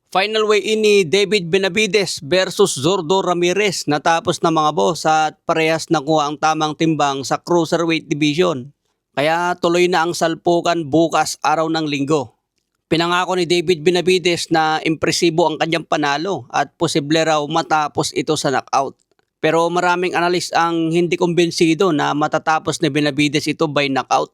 Final weigh-in ni David Benavides versus Zordo Ramirez natapos na mga boss at parehas nakuha ang tamang timbang sa cruiserweight division. Kaya tuloy na ang salpukan bukas araw ng linggo. Pinangako ni David Benavides na impresibo ang kanyang panalo at posible raw matapos ito sa knockout. Pero maraming analis ang hindi kumbinsido na matatapos ni Benavides ito by knockout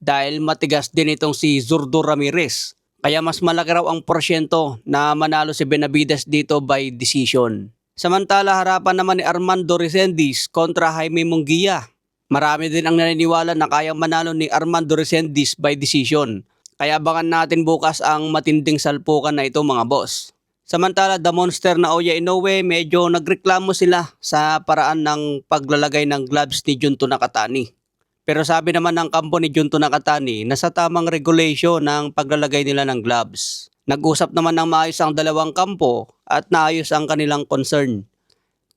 dahil matigas din itong si Zordo Ramirez. Kaya mas malaki raw ang porsyento na manalo si Benavides dito by decision. Samantala harapan naman ni Armando Resendiz kontra Jaime Munguia. Marami din ang naniniwala na kayang manalo ni Armando Resendiz by decision. Kaya abangan natin bukas ang matinding salpukan na ito mga boss. Samantala The Monster na Naoya Inoue medyo nagreklamo sila sa paraan ng paglalagay ng gloves ni Junto Nakatani. Pero sabi naman ng kampo ni Junto Nakatani na sa tamang regulation ng paglalagay nila ng gloves. Nag-usap naman ng maayos ang dalawang kampo at naayos ang kanilang concern.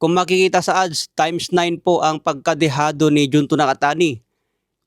Kung makikita sa odds, times 9 po ang pagkadehado ni Junto Nakatani.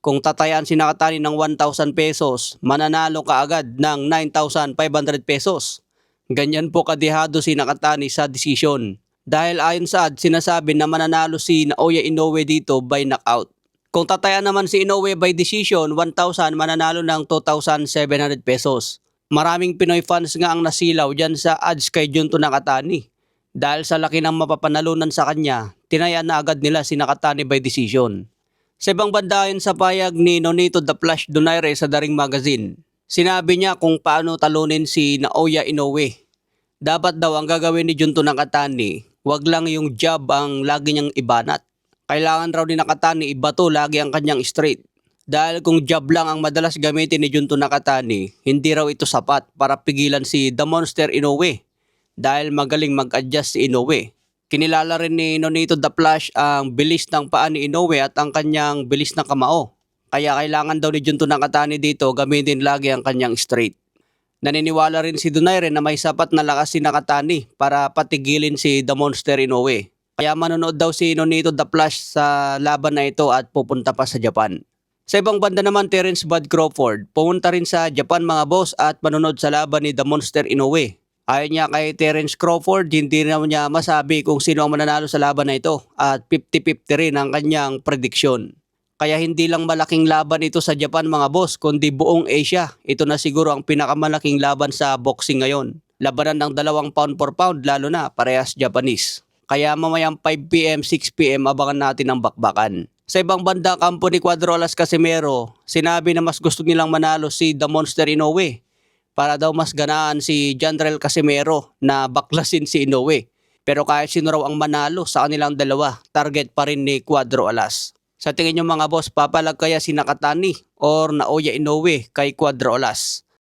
Kung tatayan si Nakatani ng 1,000 pesos, mananalo ka agad ng 9,500 pesos. Ganyan po kadehado si Nakatani sa decision. Dahil ayon sa odds, sinasabi na mananalo si Naoya Inoue dito by knockout. Kung tatayan naman si Inoue by decision, 1,000 mananalo ng 2,700 pesos. Maraming Pinoy fans nga ang nasilaw dyan sa odds kay Junto Nakatani. Dahil sa laki ng mapapanalunan sa kanya, tinayan na agad nila si Nakatani by decision. Sa ibang banda ayon sa payag ni Nonito The Flash Donaire sa Daring Magazine, sinabi niya kung paano talunin si Naoya Inoue. Dapat daw ang gagawin ni Junto Nakatani, wag lang yung jab ang lagi niyang ibanat. Kailangan raw ni Nakatani ibato lagi ang kanyang straight. Dahil kung jab lang ang madalas gamitin ni Junto Nakatani, hindi raw ito sapat para pigilan si The Monster Inoue. Dahil magaling mag-adjust si Inoue. Kinilala rin ni Nonito The Flash ang bilis ng paa ni Inoue at ang kanyang bilis na kamao. Kaya kailangan daw ni Junto Nakatani dito gamitin lagi ang kanyang straight. Naniniwala rin si Donaire na may sapat na lakas si Nakatani para patigilin si The Monster Inoue. Kaya manonood daw si Nonito The Flash sa laban na ito at pupunta pa sa Japan. Sa ibang banda naman, Terence Bud Crawford pumunta rin sa Japan mga boss at manonood sa laban ni The Monster Inoue. Ayon niya kay Terence Crawford, hindi na niya masabi kung sino ang mananalo sa laban na ito at 50-50 rin ang kanyang prediksyon. Kaya hindi lang malaking laban ito sa Japan mga boss, kundi buong Asia. Ito na siguro ang pinakamalaking laban sa boxing ngayon. Labanan ng 2 pound for pound lalo na parehas Japanese. Kaya mamayang 5 PM, 6 PM abangan natin ang bakbakan. Sa ibang banda, kampo ni Cuadro Alas Casimero, sinabi na mas gusto nilang manalo si The Monster Inoue para daw mas ganaan si Janrel Casimero na baklasin si Inoue. Pero kahit sino raw ang manalo sa kanilang dalawa, target pa rin ni Cuadro Alas. Sa tingin nyo mga boss, papalag kaya si Nakatani or Naoya Inoue kay Cuadro Alas?